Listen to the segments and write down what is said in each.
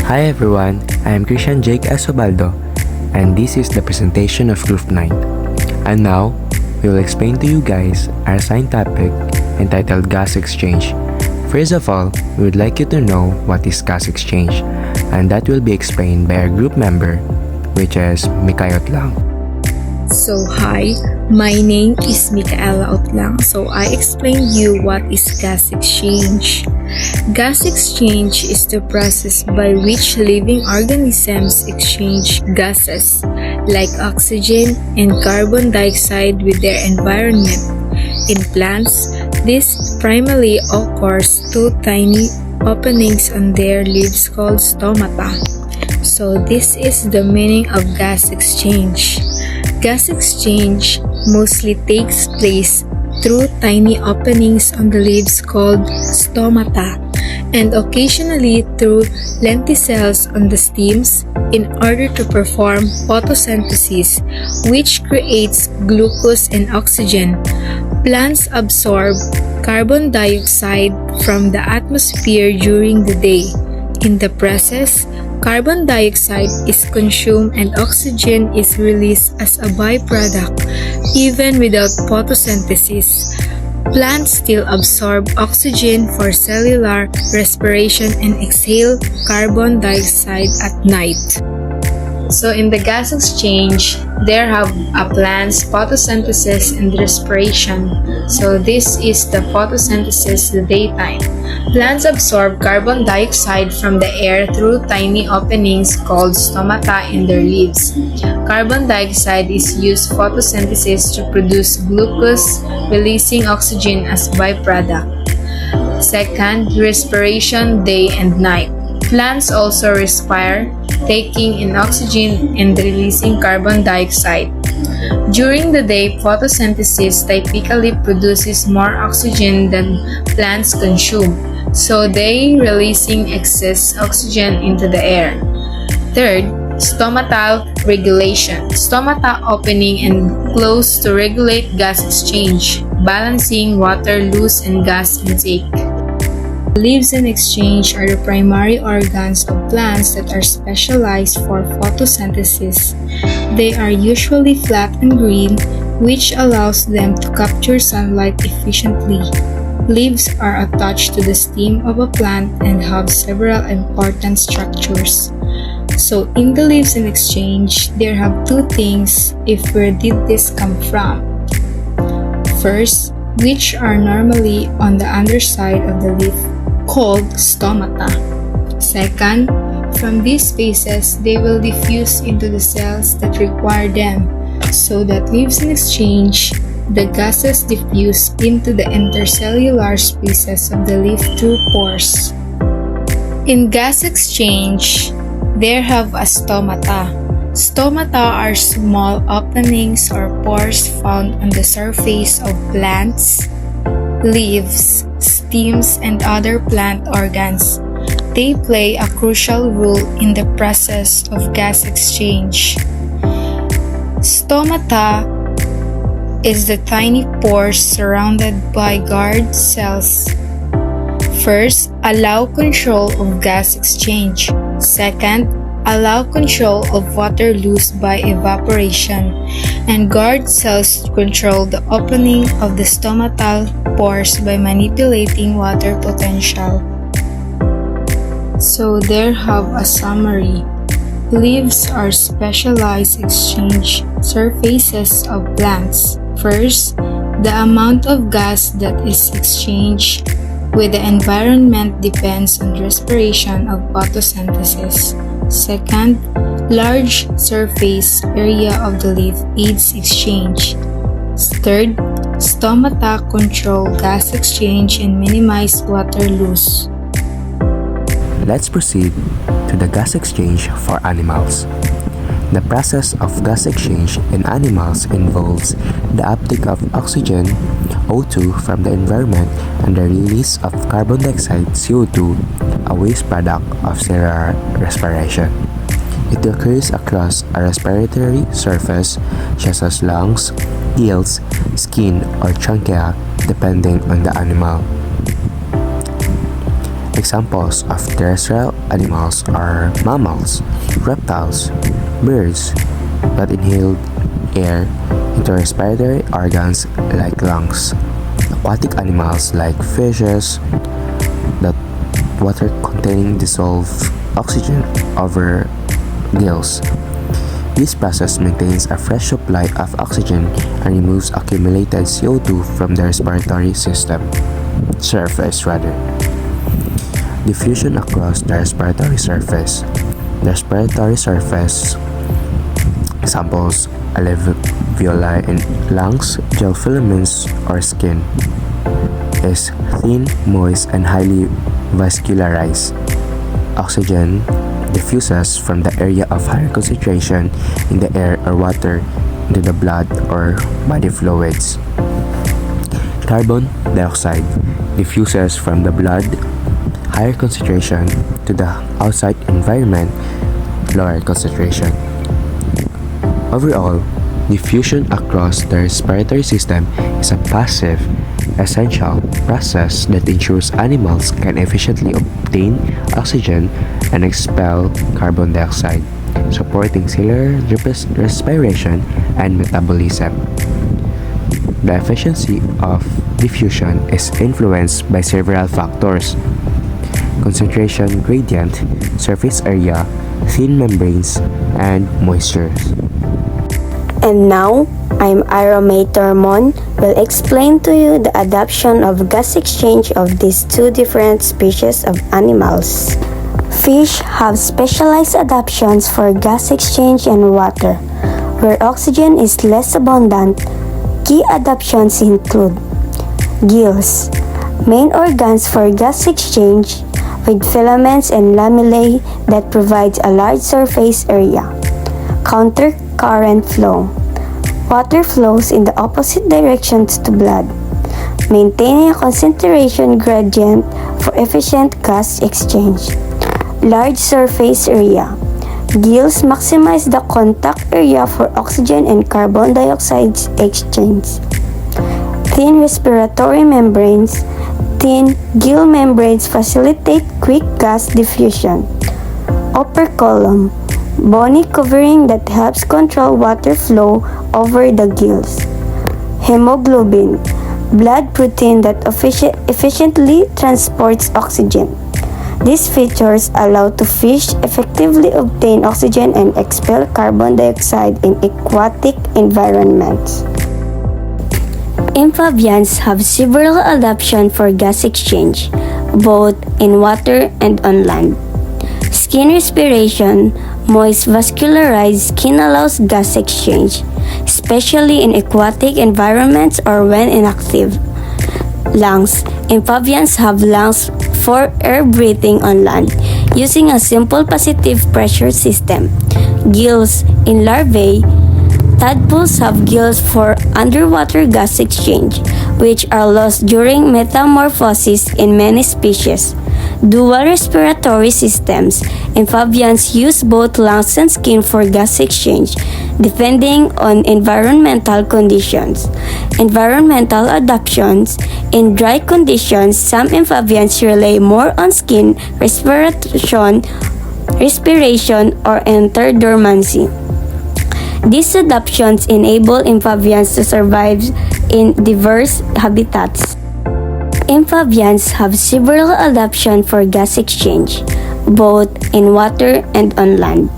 Hi everyone, I am Christian Jake Esobaldo, and this is the presentation of Group 9. And now, we will explain to you guys our assigned topic entitled Gas Exchange. First of all, we would like you to know what is gas exchange, and that will be explained by our group member, which is Mikayot Lang. So hi, my name is Micaela Outlang. So I explain you what is gas exchange. Gas exchange is the process by which living organisms exchange gases like oxygen and carbon dioxide with their environment. In plants, this primarily occurs through tiny openings on their leaves called stomata. So this is the meaning of gas exchange. Gas exchange mostly takes place through tiny openings on the leaves called stomata and occasionally through lenticels on the stems in order to perform photosynthesis, which creates glucose and oxygen. Plants absorb carbon dioxide from the atmosphere during the day. In the process, carbon dioxide is consumed and oxygen is released as a byproduct. Even without photosynthesis, plants still absorb oxygen for cellular respiration and exhale carbon dioxide at night. So in the gas exchange, there have a plant's photosynthesis and respiration. So this is the photosynthesis the daytime. Plants absorb carbon dioxide from the air through tiny openings called stomata in their leaves. Carbon dioxide is used photosynthesis to produce glucose, releasing oxygen as byproduct. Second, respiration day and night. Plants also respire, taking in oxygen and releasing carbon dioxide. During the day, photosynthesis typically produces more oxygen than plants consume, so they releasing excess oxygen into the air. Third, stomatal regulation. Stomata opening and close to regulate gas exchange, balancing water loss and gas intake. Leaves in exchange are the primary organs of plants that are specialized for photosynthesis. They are usually flat and green, which allows them to capture sunlight efficiently. Leaves are attached to the stem of a plant and have several important structures. So in the leaves in exchange, there have two things if where did this come from. First, which are normally on the underside of the leaf, called stomata. Second, from these spaces, they will diffuse into the cells that require them, so that leaves in exchange, the gases diffuse into the intercellular spaces of the leaf through pores. In gas exchange, there have a stomata. Stomata are small openings or pores found on the surface of plants, leaves, stems, and other plant organs. They play a crucial role in the process of gas exchange. Stomata is the tiny pores surrounded by guard cells. First, allow control of gas exchange. Second, allow control of water loss by evaporation, and guard cells control the opening of the stomatal pores by manipulating water potential. So there have a summary. Leaves are specialized exchange surfaces of plants. First, the amount of gas that is exchanged with the environment depends on respiration of photosynthesis. Second, large surface area of the leaf aids exchange. Third, stomata control gas exchange and minimize water loss. Let's proceed to the gas exchange for animals. The process of gas exchange in animals involves the uptake of oxygen, O2, from the environment and the release of carbon dioxide, CO2, a waste product of cellular respiration. It occurs across a respiratory surface such as lungs, gills, skin, or trachea depending on the animal. Examples of terrestrial animals are mammals, reptiles, birds that inhale air into respiratory organs like lungs, aquatic animals like fishes that water containing dissolved oxygen over gills. This process maintains a fresh supply of oxygen and removes accumulated CO2 from the respiratory surface. Diffusion across the respiratory surface. The respiratory surface examples alveoli in lungs, gel filaments, or skin is thin, moist, and highly vascularized. Oxygen diffuses from the area of higher concentration in the air or water into the blood or body fluids. Carbon dioxide diffuses from the blood, higher concentration, to the outside environment, lower concentration. Overall, diffusion across the respiratory system is a passive, essential process that ensures animals can efficiently obtain oxygen and expel carbon dioxide, supporting cellular respiration and metabolism. The efficiency of diffusion is influenced by several factors: concentration gradient, surface area, thin membranes, and moisture. And now, I'm Aeromator Mon will explain to you the adaptation of gas exchange of these two different species of animals. Fish have specialized adaptations for gas exchange in water, where oxygen is less abundant. Key adaptations include gills, main organs for gas exchange, with filaments and lamellae that provides a large surface area. Counter-current flow. Water flows in the opposite directions to blood, maintaining a concentration gradient for efficient gas exchange. Large surface area. Gills maximize the contact area for oxygen and carbon dioxide exchange. Thin respiratory membranes. Thin gill membranes facilitate quick gas diffusion. Upper column. Bony covering that helps control water flow over the gills. Hemoglobin, blood protein that efficiently transports oxygen. These features allow to fish effectively obtain oxygen and expel carbon dioxide in aquatic environments. Amphibians have several adaptations for gas exchange, both in water and on land. Skin respiration. Moist vascularized skin allows gas exchange, especially in aquatic environments or when inactive. Lungs. Amphibians have lungs for air breathing on land, using a simple positive pressure system. Gills. In larvae, tadpoles have gills for underwater gas exchange, which are lost during metamorphosis in many species. Dual respiratory systems. Amphibians use both lungs and skin for gas exchange, depending on environmental conditions. Environmental adaptations. In dry conditions, some amphibians rely more on skin respiration or enter dormancy. These adaptations enable amphibians to survive in diverse habitats. Amphibians have several adaptations for gas exchange, both in water and on land.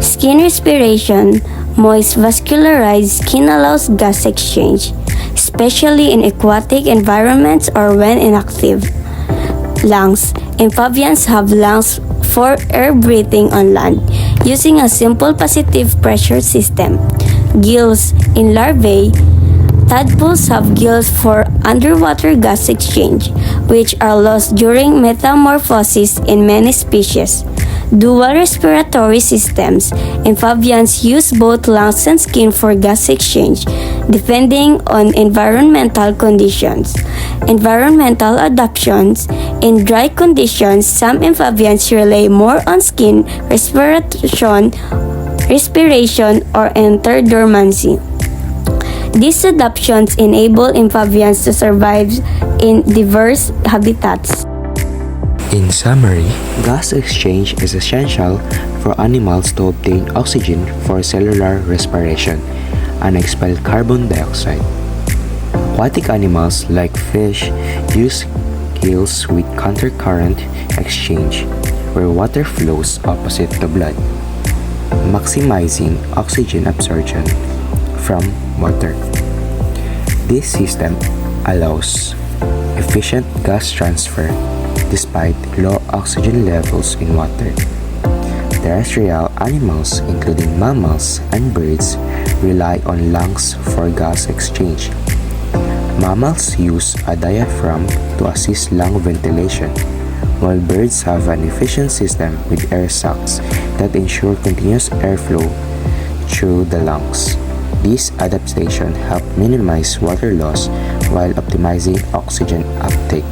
Skin respiration. Moist vascularized skin allows gas exchange, especially in aquatic environments or when inactive. Lungs. Amphibians have lungs for air breathing on land, using a simple positive pressure system. Gills. In larvae, tadpoles have gills for underwater gas exchange, which are lost during metamorphosis in many species. Dual respiratory systems. Amphibians use both lungs and skin for gas exchange, depending on environmental conditions. Environmental adaptations. In dry conditions, some amphibians rely more on skin respiration or enter dormancy. These adaptations enable amphibians to survive in diverse habitats. In summary, gas exchange is essential for animals to obtain oxygen for cellular respiration and expel carbon dioxide. Aquatic animals like fish use gills with countercurrent exchange, where water flows opposite the blood, maximizing oxygen absorption from water. This system allows efficient gas transfer despite low oxygen levels in water. Terrestrial animals, including mammals and birds, rely on lungs for gas exchange. Mammals use a diaphragm to assist lung ventilation, while birds have an efficient system with air sacs that ensure continuous airflow through the lungs. This adaptation helps minimize water loss while optimizing oxygen uptake.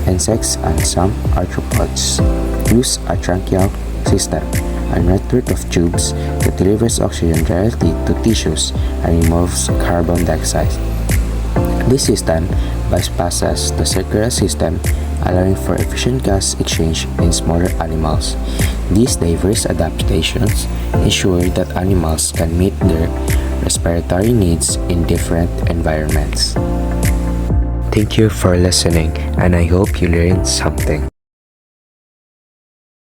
Insects and some arthropods use a tracheal system, a network of tubes that delivers oxygen directly to tissues and removes carbon dioxide. This system bypasses the circular system, allowing for efficient gas exchange in smaller animals. These diverse adaptations ensure that animals can meet their respiratory needs in different environments. Thank you for listening, and I hope you learned something.